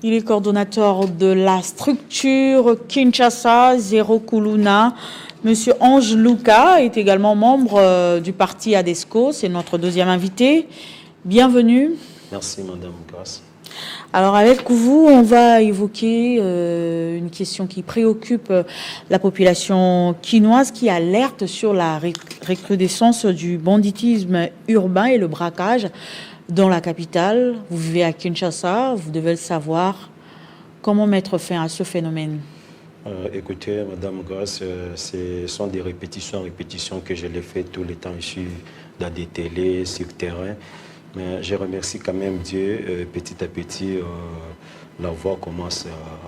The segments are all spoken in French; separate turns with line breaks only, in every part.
Il est coordonnateur de la structure Kinshasa Zéro Kuluna. Monsieur Ange Luka est également membre du parti ADESCO. C'est notre deuxième invité. Bienvenue.
Merci, Madame Grace.
Alors avec vous, on va évoquer une question qui préoccupe la population quinoise, qui alerte sur la recrudescence du banditisme urbain et le braquage dans la capitale. Vous vivez à Kinshasa, vous devez le savoir. Comment mettre fin à ce phénomène?
Écoutez, Madame Grace, ce sont des répétitions que je l'ai fait tout le temps ici dans des télés, sur le terrain. Mais je remercie quand même Dieu, petit à petit, la voix commence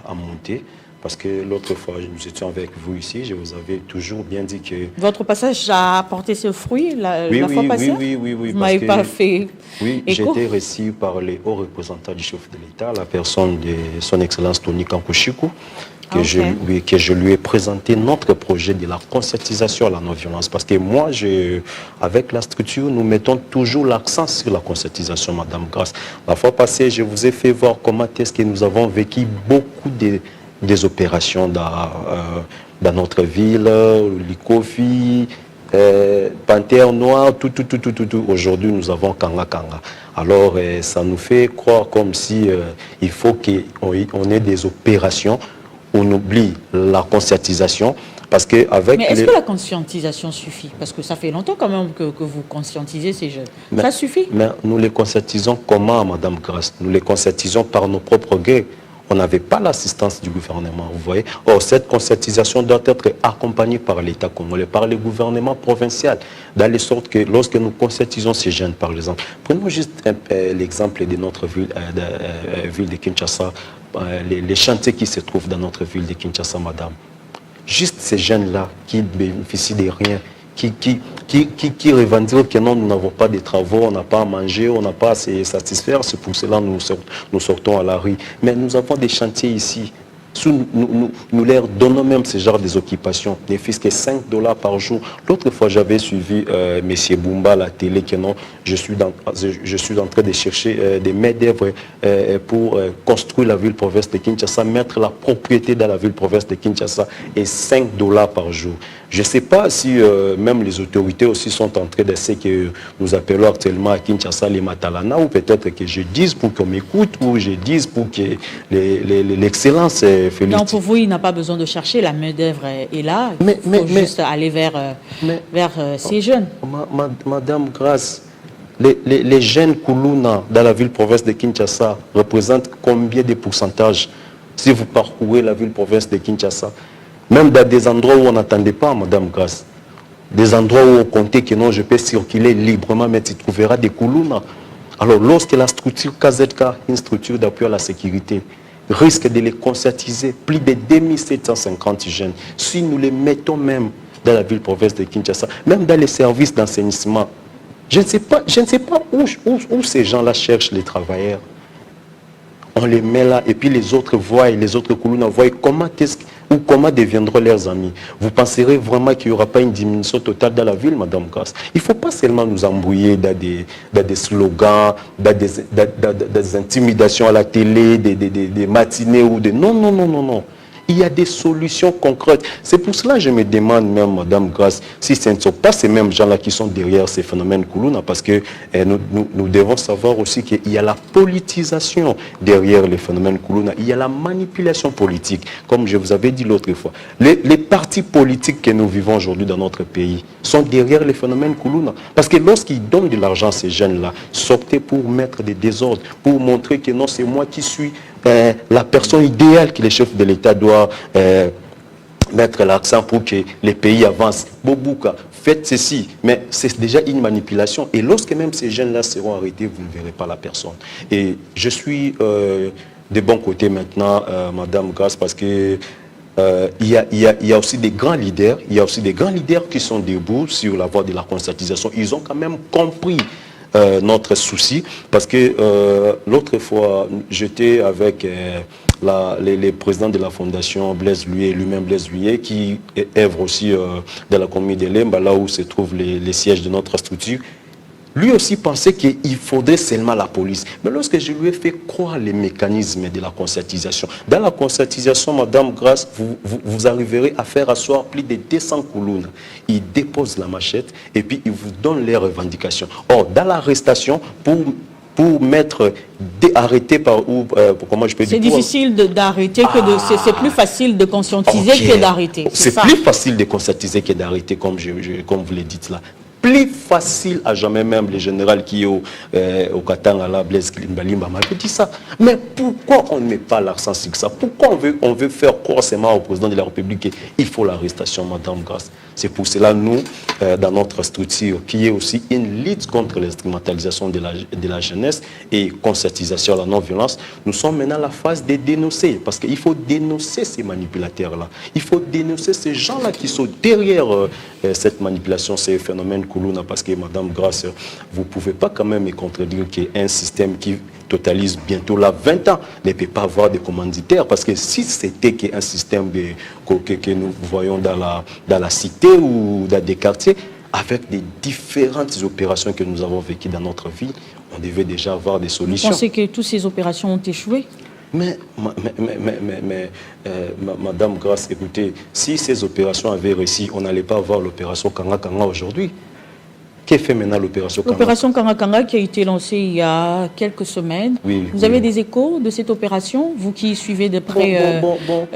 à monter. Parce que l'autre fois, nous étions avec vous ici, je vous avais toujours bien dit que...
Votre passage a apporté ses fruits la fois passée?
Oui.
Vous m'avez pas fait
Oui, j'ai été reçu par les hauts représentants du chef de l'État, la personne de son Excellence Tony Kankushiku, que je lui ai présenté notre projet de la conscientisation à la non-violence. Parce que moi, avec la structure, nous mettons toujours l'accent sur la conscientisation, Madame Grace. La fois passée, je vous ai fait voir comment est-ce que nous avons vécu beaucoup des opérations dans notre ville, Likofi, Panthère Noire, tout. Aujourd'hui, nous avons Kanga. Alors, ça nous fait croire comme si il faut qu'on ait des opérations. On oublie la conscientisation. Parce que
mais est-ce que la conscientisation suffit? Parce que ça fait longtemps quand même que vous conscientisez ces jeunes. Ça suffit?
Mais nous les conscientisons comment, Madame Grace? Nous les conscientisons par nos propres grés. On n'avait pas l'assistance du gouvernement, vous voyez. Or, cette conscientisation doit être accompagnée par l'État congolais, par le gouvernement provincial, dans les sortes que lorsque nous conscientisons ces jeunes, par exemple, prenons juste l'exemple de notre ville de Kinshasa, les chantiers qui se trouvent dans notre ville de Kinshasa, madame. Juste ces jeunes-là qui bénéficient de rien, qui revendiquent que non, nous n'avons pas de travaux, on n'a pas à manger, on n'a pas à se satisfaire. C'est pour cela que nous sortons à la rue. Mais nous avons des chantiers ici. Nous leur donnons même ce genre des occupations, ne fût-ce que $5 par jour. L'autre fois, j'avais suivi M. Bumba à la télé, que non, je suis en train de chercher des main-d'œuvre pour construire la ville-province de Kinshasa, mettre la propriété dans la ville-province de Kinshasa et $5 par jour. Je ne sais pas si même les autorités aussi sont en train de ce que nous appelons actuellement à Kinshasa les Matalana, ou peut-être que je dise pour qu'on m'écoute, ou je dise pour que l'excellence félicite.
Non, pour vous, il n'a pas besoin de chercher, la main-d'œuvre est là. Il faut juste aller vers ces jeunes.
Madame Grace, les jeunes Kuluna dans la ville-province de Kinshasa représentent combien de pourcentages si vous parcourez la ville-province de Kinshasa? Même dans des endroits où on n'attendait pas, Madame Grace. Des endroits où on comptait que non, je peux circuler librement, mais tu trouveras des Kuluna. Alors, lorsque la structure KZK, une structure d'appui à la sécurité, risque de les conscientiser, plus de 2750 jeunes, si nous les mettons même dans la ville-province de Kinshasa, même dans les services d'enseignement, je ne sais pas où ces gens-là cherchent les travailleurs. On les met là, et puis les autres voient, les autres Kuluna voient comment deviendront leurs amis. Vous penserez vraiment qu'il n'y aura pas une diminution totale dans la ville, Madame Grace? Il ne faut pas seulement nous embrouiller dans des slogans, dans des intimidations à la télé, des matinées ou des... Non. Il y a des solutions concrètes. C'est pour cela que je me demande même, Madame Grace, si ce ne sont pas ces mêmes gens-là qui sont derrière ces phénomènes Kuluna, parce que nous devons savoir aussi qu'il y a la politisation derrière les phénomènes Kuluna. Il y a la manipulation politique, comme je vous avais dit l'autre fois. Les partis politiques que nous vivons aujourd'hui dans notre pays sont derrière les phénomènes Kuluna. Parce que lorsqu'ils donnent de l'argent à ces jeunes-là, sortez pour mettre des désordres, pour montrer que non, c'est moi qui suis la personne idéale que le chef de l'État doit mettre l'accent pour que les pays avancent. Bobouka, faites ceci, mais c'est déjà une manipulation. Et lorsque même ces jeunes-là seront arrêtés, vous ne verrez pas la personne. Et je suis de bon côté maintenant, Madame Grace, parce que il y a aussi des grands leaders, qui sont debout sur la voie de la conscientisation. Ils ont quand même compris notre souci, parce que l'autre fois, j'étais avec les présidents de la fondation Blaise Louis, lui-même Blaise Louis, qui œuvre aussi dans la commune de Lemba, là où se trouvent les sièges de notre structure. Lui aussi pensait qu'il faudrait seulement la police. Mais lorsque je lui ai fait croire les mécanismes de la conscientisation, dans la conscientisation, Madame Grace, vous arriverez à faire asseoir plus de 200 Koulouna. Ils déposent la machette et puis ils vous donnent les revendications. Or, dans l'arrestation, pour mettre arrêté par où, comment je peux dire.
C'est difficile d'arrêter que de. C'est plus facile de conscientiser que d'arrêter.
C'est plus facile de conscientiser que d'arrêter, comme vous le dites là. Plus facile à jamais, même le général qui est au Katanga, là, Blaise Mbalimba m'a dit ça. Mais pourquoi on ne met pas l'accent sur ça? Pourquoi on veut faire croire seulement au président de la République qu'il faut l'arrestation, Madame Grace? C'est pour cela, nous, dans notre structure, qui est aussi une lutte contre l'instrumentalisation de la jeunesse et conscientisation à la non-violence, nous sommes maintenant à la phase de dénoncer. Parce qu'il faut dénoncer ces manipulateurs-là. Il faut dénoncer ces gens-là qui sont derrière cette manipulation, ces phénomènes Koulouna. Parce que, Madame Grace, vous ne pouvez pas quand même me contredire qu'un système qui totalise bientôt là 20 ans ne peut pas avoir de commanditaires. Parce que si c'était un système que nous voyons dans la cité ou dans des quartiers, avec des différentes opérations que nous avons vécues dans notre vie, on devait déjà avoir des solutions.
Vous pensez que toutes ces opérations ont échoué?
Mais Madame Grace, écoutez, si ces opérations avaient réussi, on n'allait pas avoir l'opération Kanga Kanga aujourd'hui. Qu'est fait maintenant l'opération Kanga?
L'opération Kanga Kanga qui a été lancée il y a quelques semaines.
Oui,
vous avez des échos de cette opération, vous qui suivez de près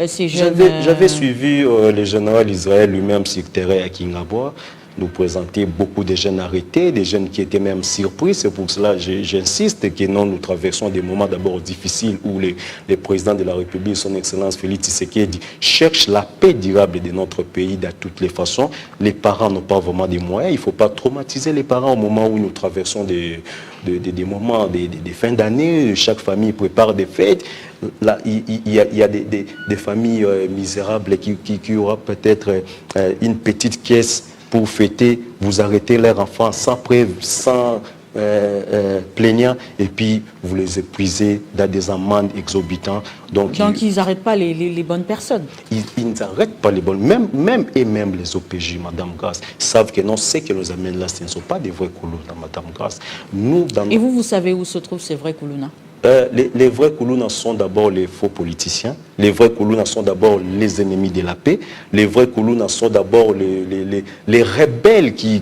ces jeunes?
J'avais suivi le général Israël lui-même sur terrain à Kingabwa nous présenter beaucoup de jeunes arrêtés, des jeunes qui étaient même surpris. C'est pour cela que j'insiste que nous traversons des moments d'abord difficiles où le président de la République, son Excellence Félix Tshisekedi, cherche la paix durable de notre pays de toutes les façons. Les parents n'ont pas vraiment des moyens. Il ne faut pas traumatiser les parents au moment où nous traversons des moments, des fins d'année. Chaque famille prépare des fêtes. Là, il y a des familles misérables qui auront peut-être une petite caisse pour fêter, vous arrêtez leurs enfants sans preuve, sans plaignant, et puis vous les épuisez dans des amendes exorbitantes. Donc
ils n'arrêtent pas les bonnes personnes.
Ils n'arrêtent pas les bonnes. Même les OPJ, Madame Grace, savent que non, ce que nous amène là, ce ne sont pas des vrais Koulouna, Madame Grace.
Et vous savez où se trouvent ces vrais Koulouna?
Les vrais Koulouna sont d'abord les faux politiciens. Les vrais Koulouna sont d'abord les ennemis de la paix. Les vrais Koulouna sont d'abord les rebelles qui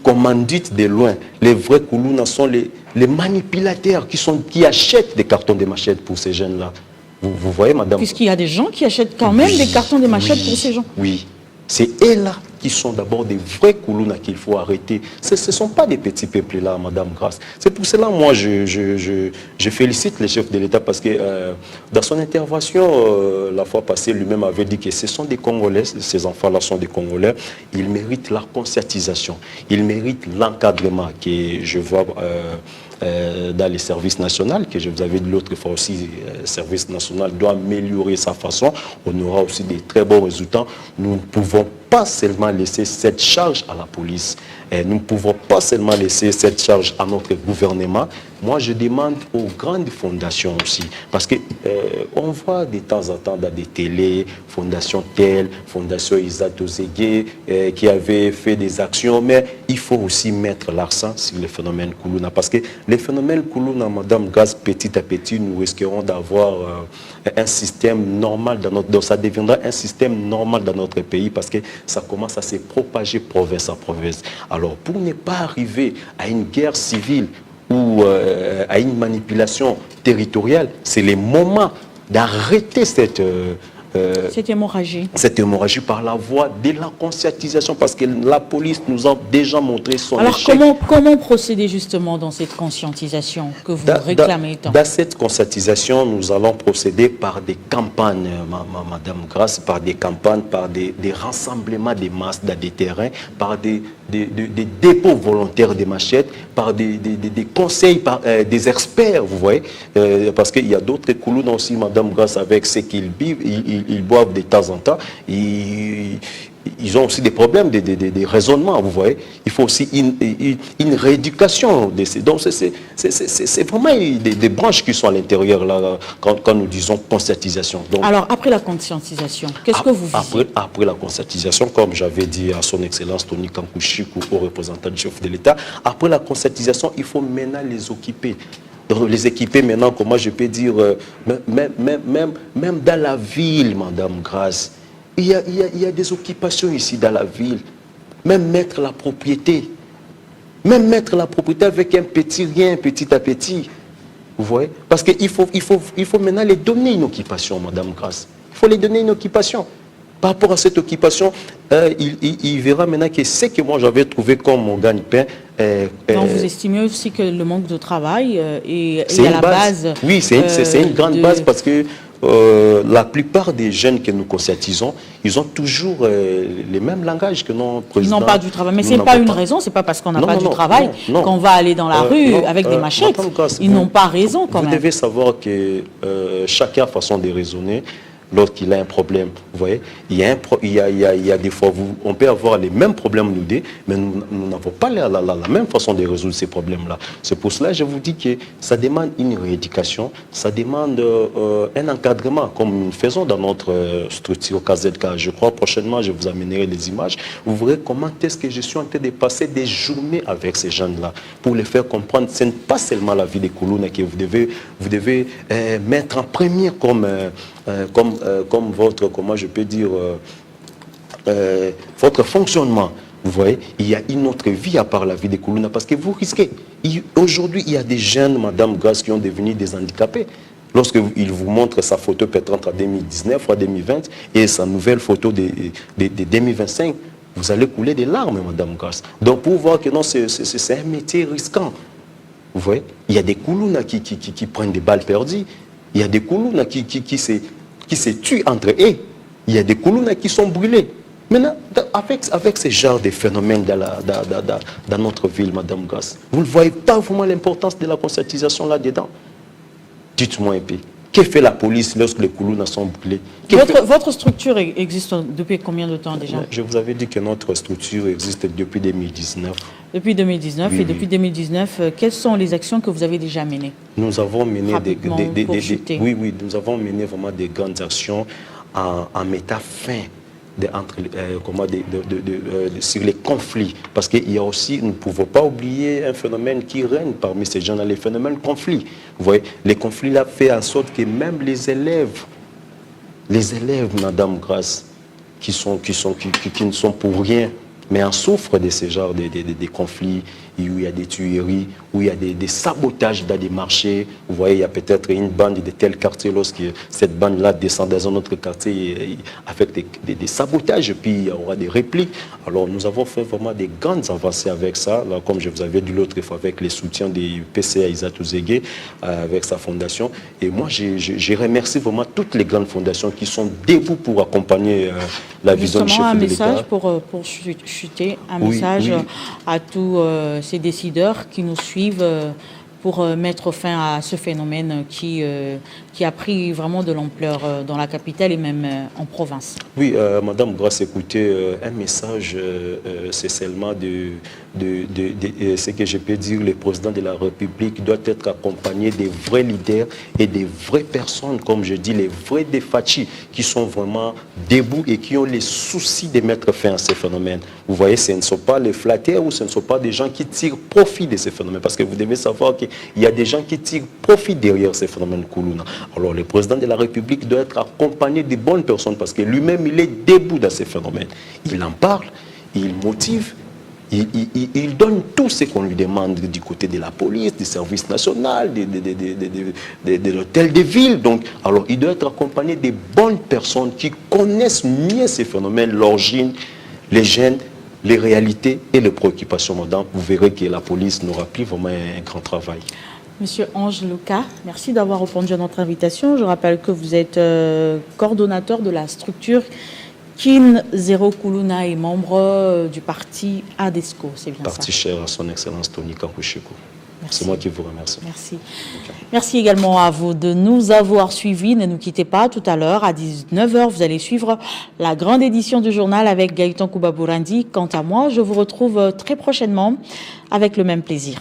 commanditent de loin. Les vrais Koulouna sont les manipulateurs qui achètent des cartons de machettes pour ces jeunes-là. Vous voyez, Madame?
Puisqu'il y a des gens qui achètent quand même des cartons de machettes pour ces gens.
Oui. C'est eux-là qui sont d'abord des vrais Koulouna qu'il faut arrêter. Ce ne sont pas des petits peuples-là, Madame Grace. C'est pour cela, moi, je félicite le chef de l'État parce que dans son intervention, la fois passée, lui-même avait dit que ce sont des Congolais, ces enfants-là sont des Congolais. Ils méritent la conscientisation, ils méritent l'encadrement que je vois dans les services nationaux, que je vous avais dit l'autre fois aussi, le service national doit améliorer sa façon. On aura aussi des très bons résultats. Nous ne pouvons pas seulement laisser cette charge à la police. Et nous ne pouvons pas seulement laisser cette charge à notre gouvernement. Moi, je demande aux grandes fondations aussi. Parce qu'on voit de temps en temps dans des télés, Fondation telle, Fondation Isa Tozégué, qui avait fait des actions. Mais il faut aussi mettre l'accent sur le phénomène Koulouna. Parce que le phénomène Koulouna, Madame Grace, petit à petit, nous risquerons d'avoir un système normal dans notre... Donc ça deviendra un système normal dans notre pays parce que ça commence à se propager province à province. Alors, pour ne pas arriver à une guerre civile ou à une manipulation territoriale, c'est le moment d'arrêter cette hémorragie. Cette hémorragie par la voie de la conscientisation, parce que la police nous a déjà montré son échec.
Alors comment procéder justement dans cette conscientisation que vous réclamez tant?
Dans cette conscientisation, nous allons procéder par des campagnes, Madame Grace, par des campagnes, par des rassemblements de masses dans des terrains, par des dépôts volontaires de machettes, par des conseils, par des experts, vous voyez, parce qu'il y a d'autres Koulouna aussi, Madame Grace, avec ce qu'ils vivent, ils boivent de temps en temps, ils ils ont aussi des problèmes, des raisonnements, vous voyez. Il faut aussi une rééducation. Donc, c'est vraiment des branches qui sont à l'intérieur, là, quand nous disons conscientisation. Donc,
alors, après la conscientisation, qu'est-ce que vous visez?
Après la conscientisation, comme j'avais dit à son Excellence Tony Kankuchikou, au représentant du chef de l'État, après la conscientisation, il faut maintenant les occuper. Les équiper maintenant, comment je peux dire, même dans la ville, Madame Grace, il y a des occupations ici dans la ville. Même mettre la propriété. Même mettre la propriété avec un petit rien, petit à petit. Vous voyez? Parce qu'il faut maintenant les donner une occupation, Madame Grace. Il faut les donner une occupation. Par rapport à cette occupation, il verra maintenant que ce que moi j'avais trouvé comme mon gagne-pain.
Donc vous estimez aussi que le manque de travail est à la base.
Oui, c'est une grande base parce que la plupart des jeunes que nous conscientisons, ils ont toujours les mêmes langages que nos présidents.
Ils n'ont pas du travail, mais ce n'est pas une raison, ce n'est pas parce qu'on n'a pas du travail qu'on va aller dans la rue avec des machettes. Ils n'ont pas raison quand même.
Vous devez savoir que chacun a façon de raisonner. Lorsqu'il a un problème, vous voyez, il y a des fois, on peut avoir les mêmes problèmes nous deux, mais nous n'avons pas la même façon de résoudre ces problèmes-là. C'est pour cela que je vous dis que ça demande une rééducation, ça demande un encadrement, comme nous faisons dans notre structure KZK. Je crois prochainement, je vous amènerai les images. Vous verrez comment est-ce que je suis en train de passer des journées avec ces jeunes-là, pour les faire comprendre. Ce n'est pas seulement la vie des Koulouna que vous devez mettre en premier comme votre, comment je peux dire, votre fonctionnement. Vous voyez, il y a une autre vie à part la vie des Koulouna, parce que vous risquez. Aujourd'hui, il y a des jeunes, Madame Grace, qui ont devenu des handicapés. Lorsqu'il vous montre sa photo peut-être entre 2019 ou 2020 et sa nouvelle photo de 2025, vous allez couler des larmes, Madame Grace. Donc, pour voir que non, c'est un métier risquant. Vous voyez, il y a des Koulouna qui prennent des balles perdues. Il y a des Koulouna qui se tuent entre eux. Il y a des Koulouna qui sont brûlés. Maintenant, avec ce genre de phénomènes dans notre ville, Madame Grace, vous ne voyez pas vraiment l'importance de la conscientisation là-dedans. Dites-moi un peu, que fait la police lorsque les Koulouna sont brûlés?
Votre structure existe depuis combien de temps déjà?
Je vous avais dit que notre structure existe depuis 2019.
Depuis 2019, oui, et depuis 2019, quelles sont les actions que vous avez déjà menées? Nous avons mené
nous avons mené vraiment des grandes actions en mettant fin sur les conflits. Parce qu'il y a aussi, nous ne pouvons pas oublier un phénomène qui règne parmi ces gens-là, les phénomènes conflits. Vous voyez, les conflits là fait en sorte que même les élèves, Madame Grace, qui ne sont pour rien, mais en souffrent de ce genre de conflits, où il y a des tueries, où il y a des sabotages dans des marchés. Vous voyez, il y a peut-être une bande de tel quartier, lorsque cette bande-là descend dans un autre quartier avec des sabotages, et puis il y aura des répliques. Alors nous avons fait vraiment des grandes avancées avec ça, là, comme je vous avais dit l'autre fois, avec les soutiens du PCA Isatou Zégué, avec sa fondation. Et moi, je remercie vraiment toutes les grandes fondations qui sont debout pour accompagner la vision du chef de l'État.
Un message pour chuter, un message à tous ces décideurs qui nous suivent pour mettre fin à ce phénomène qui a pris vraiment de l'ampleur dans la capitale et même en province.
Oui, Madame Grace, écoutez, un message, c'est seulement ce que je peux dire, le président de la République doit être accompagné des vrais leaders et des vraies personnes, comme je dis, les vrais défachis qui sont vraiment debout et qui ont les soucis de mettre fin à ces phénomènes. Vous voyez, ce ne sont pas les flatteurs ou ce ne sont pas des gens qui tirent profit de ces phénomènes, parce que vous devez savoir qu'il y a des gens qui tirent profit derrière ces phénomènes Koulouna. Alors, le président de la République doit être accompagné de bonnes personnes parce que lui-même, il est debout dans ces phénomènes. Il en parle, il motive, il donne tout ce qu'on lui demande du côté de la police, du service national, de l'hôtel de ville. Donc, alors, il doit être accompagné de bonnes personnes qui connaissent mieux ces phénomènes, l'origine, les gènes, les réalités et les préoccupations. Madame, vous verrez que la police n'aura plus vraiment un grand travail.
Monsieur Ange Luka, merci d'avoir répondu à notre invitation. Je rappelle que vous êtes coordonnateur de la structure Kin Zéro Koulouna et membre du parti ADESCO, c'est bien ça?
Parti cher à son Excellence Tony Kankuchikou. C'est moi qui vous remercie.
Merci.
Okay.
Merci également à vous de nous avoir suivis. Ne nous quittez pas. Tout à l'heure, à 19h, vous allez suivre la grande édition du journal avec Gaëtan Koubabourandi. Quant à moi, je vous retrouve très prochainement avec le même plaisir.